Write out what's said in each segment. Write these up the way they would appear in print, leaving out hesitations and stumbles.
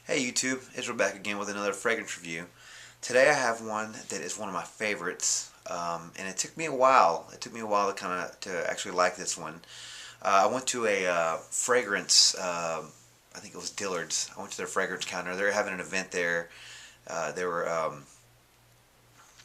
Hey YouTube, Israel back again with another fragrance review. Today I have one that is one of my favorites, and it took me a while. It took me a while to actually like this one. I went to a fragrance. I think it was Dillard's. I went to their fragrance counter. They were having an event there. They were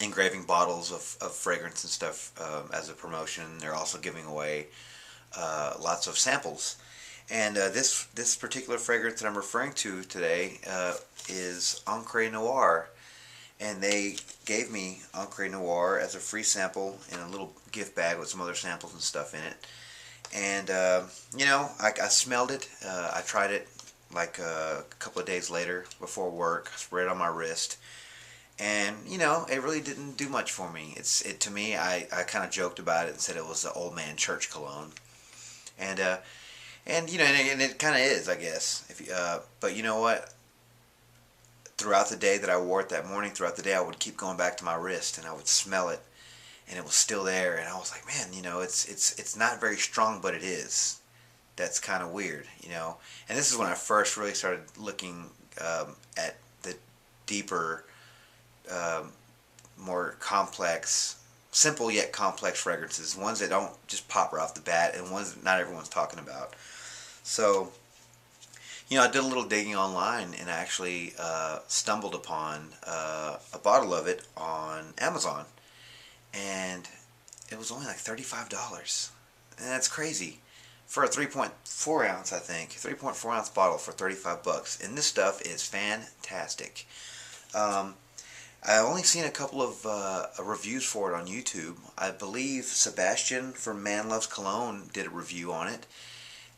engraving bottles of fragrance and stuff as a promotion. They're also giving away lots of samples. And this particular fragrance that I'm referring to today is Encre Noire, and they gave me Encre Noire as a free sample in a little gift bag with some other samples and stuff in it. And I smelled it. I tried it like a couple of days later before work. I sprayed it on my wrist, and it really didn't do much for me. It to me. I kind of joked about it and said it was the old man church cologne, and and it kind of is, I guess. But you know what? Throughout the day that I wore it that morning, throughout the day I would keep going back to my wrist and I would smell it, and it was still there. And I was like, man, it's not very strong, but it is. That's kind of weird. And this is when I first really started looking at the deeper, more complex, simple yet complex fragrances, ones that don't just pop right off the bat, and ones that not everyone's talking about. So, I did a little digging online, and I actually stumbled upon a bottle of it on Amazon, and it was only like $35, and that's crazy for a 3.4 ounce, I think, 3.4 ounce bottle for $35, and this stuff is fantastic. I only seen a couple of reviews for it on YouTube. I believe Sebastian from Man Loves Cologne did a review on it,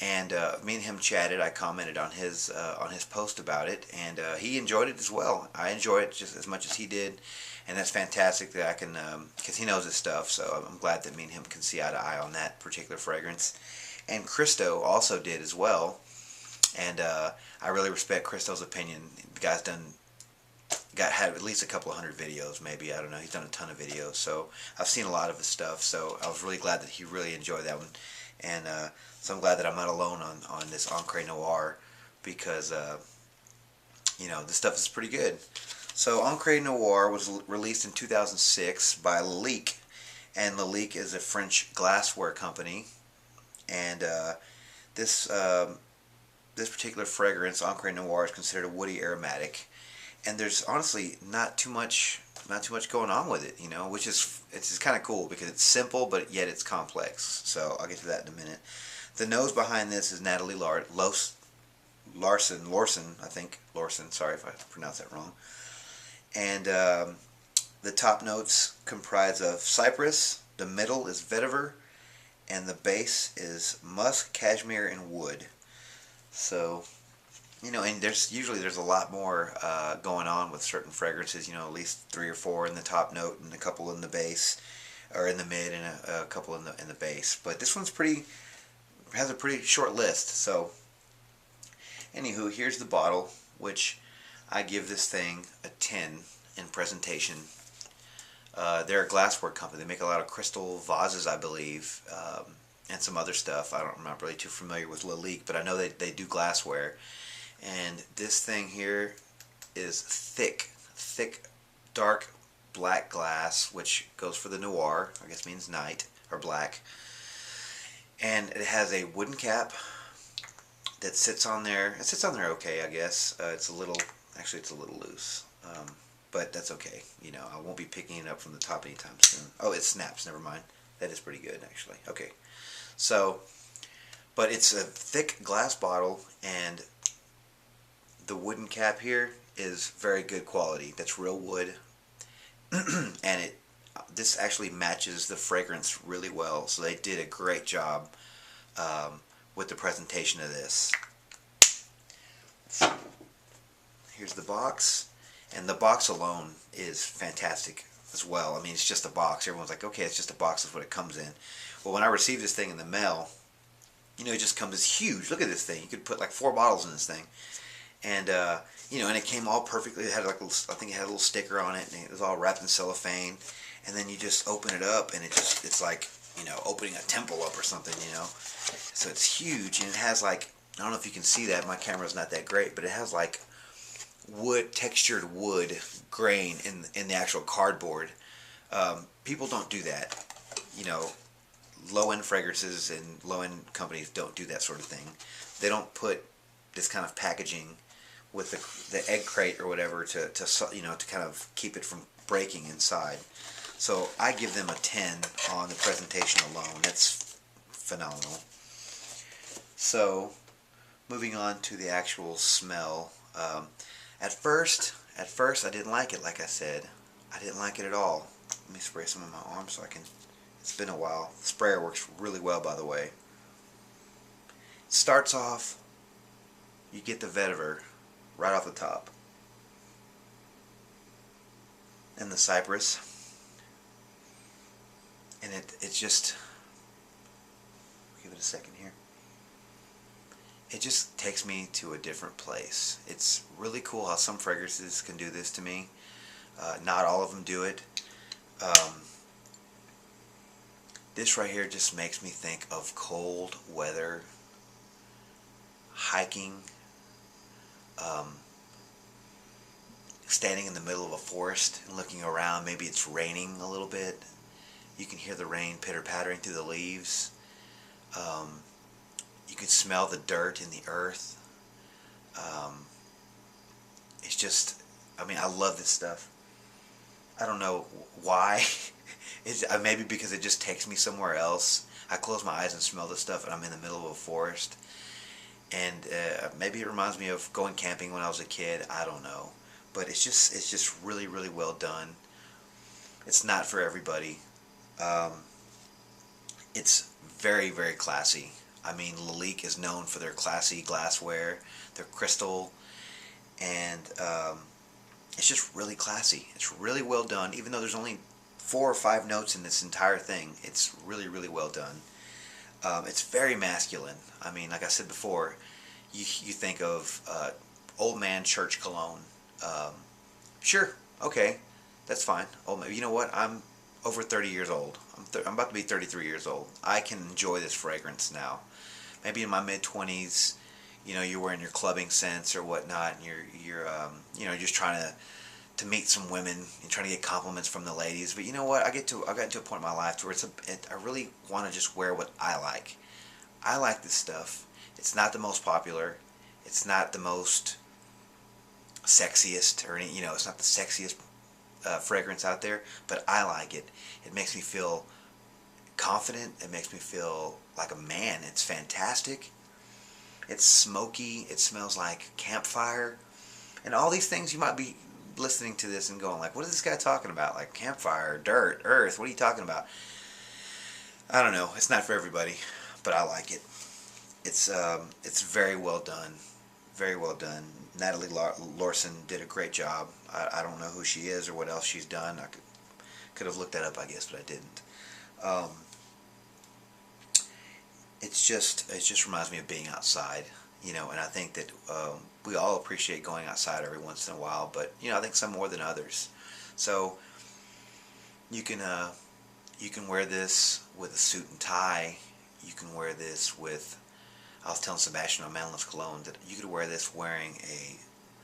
and me and him chatted. I commented on his post about it, and he enjoyed it as well. I enjoy it just as much as he did, and that's fantastic that I can, because he knows his stuff. So I'm glad that me and him can see eye to eye on that particular fragrance. And Christo also did as well, and I really respect Christo's opinion. The guy's had at least a couple of hundred videos, maybe, I don't know. He's done a ton of videos, so I've seen a lot of his stuff. So I was really glad that he really enjoyed that one, and so I'm glad that I'm not alone on this Encre Noire, because this stuff is pretty good. So Encre Noire was released in 2006 by Lalique, and Lalique is a French glassware company, and this particular fragrance, Encre Noire, is considered a woody aromatic. And there's honestly not too much going on with it, which is it's kind of cool because it's simple, but yet it's complex. So I'll get to that in a minute. The nose behind this is Natalie Larson, I think. Larson, sorry if I pronounced that wrong. And the top notes comprise of cypress, the middle is vetiver, and the base is musk, cashmere, and wood. So, and there's a lot more going on with certain fragrances, at least 3 or 4 in the top note and a couple in the base, or in the mid, and a couple in the base. But this one's has a pretty short list. So, anywho, here's the bottle, which I give this thing a 10 in presentation. They're a glassware company. They make a lot of crystal vases, I believe, and some other stuff. I'm not really too familiar with Lalique, but I know they do glassware. And this thing here is thick, dark black glass, which goes for the noir, I guess means night, or black. And it has a wooden cap that sits on there. It sits on there okay, I guess. It's a little loose. But that's okay. I won't be picking it up from the top anytime soon. Oh, it snaps, never mind. That is pretty good, actually. Okay. So, but it's a thick glass bottle, and the wooden cap here is very good quality. That's real wood, and this actually matches the fragrance really well. So they did a great job with the presentation of this. Here's the box, and the box alone is fantastic as well. I mean, it's just a box. Everyone's like, okay, it's just a box. That's what it comes in. Well, when I received this thing in the mail, it just comes this huge. Look at this thing. You could put like 4 bottles in this thing. And and it came all perfectly. It had like I think it had a little sticker on it, and it was all wrapped in cellophane. And then you just open it up, and it's like opening a temple up or something. So it's huge, and it has like, I don't know if you can see that. My camera's not that great, but it has like wood, textured wood grain in the actual cardboard. People don't do that. You know, low-end fragrances and low-end companies don't do that sort of thing. They don't put this kind of packaging with the egg crate or whatever to you know, to kind of keep it from breaking inside. So I give them a 10 on the presentation alone. That's phenomenal. So moving on to the actual smell. At first I didn't like it. Like I said, I didn't like it at all. Let me spray some on my arm so I can. It's been a while. The sprayer works really well, by the way. It starts off, you get the vetiver right off the top, and the cypress, and it's just, give it a second here. It just takes me to a different place. It's really cool how some fragrances can do this to me. Not all of them do it. This right here just makes me think of cold weather, hiking, standing in the middle of a forest and looking around. Maybe it's raining a little bit. You can hear the rain pitter-pattering through the leaves. You can smell the dirt in the earth. It's just, I mean, I love this stuff. I don't know why. It's, maybe because it just takes me somewhere else. I close my eyes and smell this stuff and I'm in the middle of a forest. And maybe it reminds me of going camping when I was a kid. I don't know. But it's just really, really well done. It's not for everybody. It's very, very classy. I mean, Lalique is known for their classy glassware, their crystal, and it's just really classy. It's really well done, even though there's only 4 or 5 notes in this entire thing. It's really, really well done. It's very masculine. I mean, like I said before, you think of old man church cologne. Sure, okay, that's fine. You know what? I'm over 30 years old. I'm about to be 33 years old. I can enjoy this fragrance now. Maybe in my mid-20s, you know, you're wearing your clubbing scents or whatnot, and you're you know, just trying to meet some women and trying to get compliments from the ladies. But you know what? I got to a point in my life where I really want to just wear what I like. I like this stuff. It's not the most popular. It's not the most sexiest, or any, you know, it's not the sexiest fragrance out there, but I like it. It makes me feel confident. It makes me feel like a man. It's fantastic. It's smoky. It smells like campfire, and all these things. You might be listening to this and going like, what is this guy talking about? Like campfire, dirt, earth, what are you talking about? I don't know. It's not for everybody, but I like it. It's very well done. Very well done. Natalie Larson did a great job. I don't know who she is or what else she's done. I could have looked that up, I guess, but I didn't. It just reminds me of being outside, you know, and I think that we all appreciate going outside every once in a while, but you know, I think some more than others. So you can wear this with a suit and tie. You can wear this with, I was telling Sebastian on Man Loves Cologne that you could wear this wearing a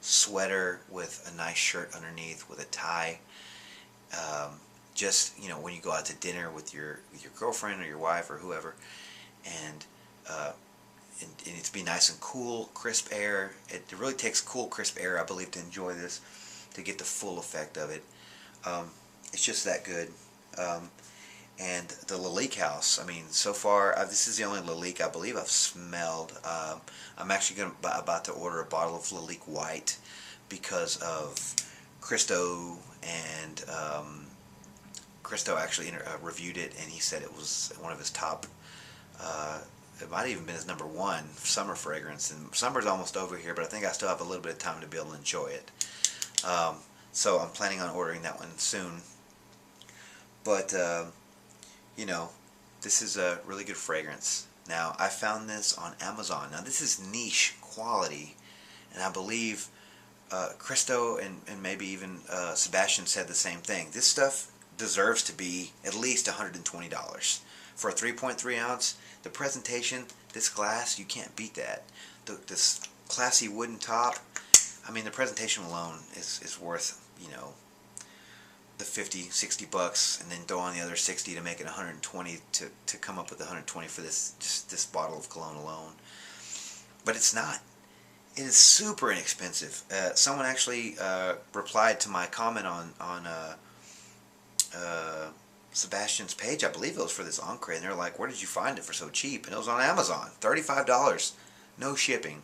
sweater with a nice shirt underneath with a tie. Just, you know, when you go out to dinner with your girlfriend or your wife or whoever, and it to be nice and cool, crisp air. It really takes cool, crisp air, I believe, to enjoy this, to get the full effect of it. It's just that good. And the Lalique house, I mean, so far, this is the only Lalique I believe I've smelled. I'm actually about to order a bottle of Lalique White because of Christo, and Christo actually reviewed it, and he said it was one of his top, it might have even been his #1 summer fragrance, and summer's almost over here, but I think I still have a little bit of time to be able to enjoy it. So I'm planning on ordering that one soon. But you know, this is a really good fragrance. Now, I found this on Amazon. Now, this is niche quality, and I believe Christo and maybe even Sebastian said the same thing. This stuff deserves to be at least $120 for a 3.3 ounce. The presentation, this glass, you can't beat that. This classy wooden top. I mean, the presentation alone is worth, you know, the 50, 60 bucks, and then throw on the other 60 to make it 120 to come up with 120 for just this bottle of cologne alone. But it's not. It is super inexpensive. Someone actually replied to my comment on Sebastian's page. I believe it was for this Encre, and they're like, "Where did you find it for so cheap?" And it was on Amazon, $35, no shipping.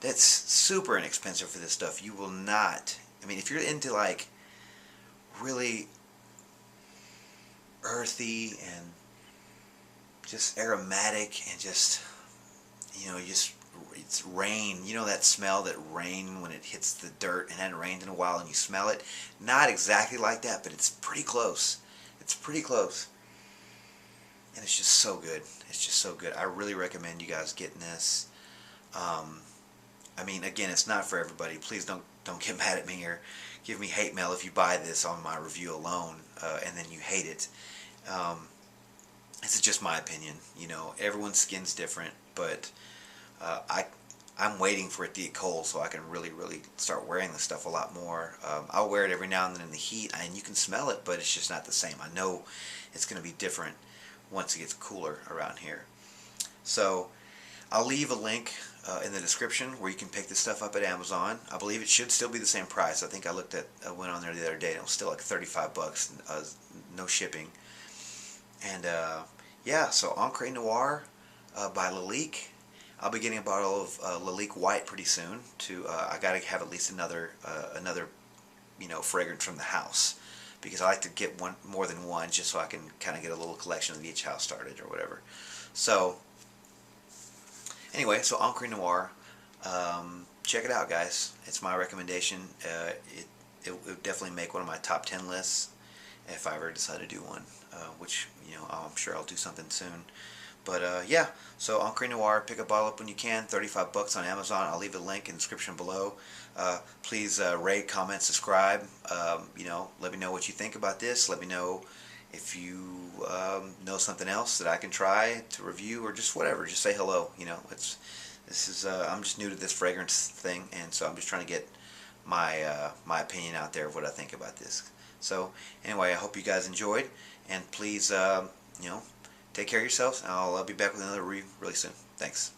That's super inexpensive for this stuff. You will not. I mean, if you're into like really earthy and just aromatic and just, you know, just it's rain. You know that smell, that rain when it hits the dirt and hadn't rained in a while and you smell it? Not exactly like that, but it's pretty close. It's pretty close. And it's just so good. It's just so good. I really recommend you guys getting this. I mean, again, it's not for everybody. Please don't get mad at me or give me hate mail if you buy this on my review alone and then you hate it. This is just my opinion. You know, everyone's skin's different, but I'm waiting for it to get cold so I can really start wearing this stuff a lot more. I'll wear it every now and then in the heat, and you can smell it, but it's just not the same. I know it's going to be different once it gets cooler around here. So I'll leave a link in the description where you can pick this stuff up at Amazon. I believe it should still be the same price. I think I went on there the other day and it was still like 35 bucks, no shipping. And yeah, so Encre Noire by Lalique. I'll be getting a bottle of Lalique White pretty soon. I gotta have at least another you know, fragrance from the house, because I like to get more than one, just so I can kind of get a little collection of each house started or whatever. So anyway, so Encre Noire, check it out, guys. It's my recommendation. It would definitely make one of my top 10 lists if I ever decide to do one, which, you know, I'm sure I'll do something soon. But yeah, so Encre Noire, pick a bottle up when you can. 35 bucks on Amazon. I'll leave a link in the description below. Please rate, comment, subscribe. You know, let me know what you think about this. Let me know if you know something else that I can try to review, or just whatever. Just say hello. You know, I'm just new to this fragrance thing, and so I'm just trying to get my opinion out there of what I think about this. So anyway, I hope you guys enjoyed, and please, you know, take care of yourselves, and I'll be back with another review really soon. Thanks.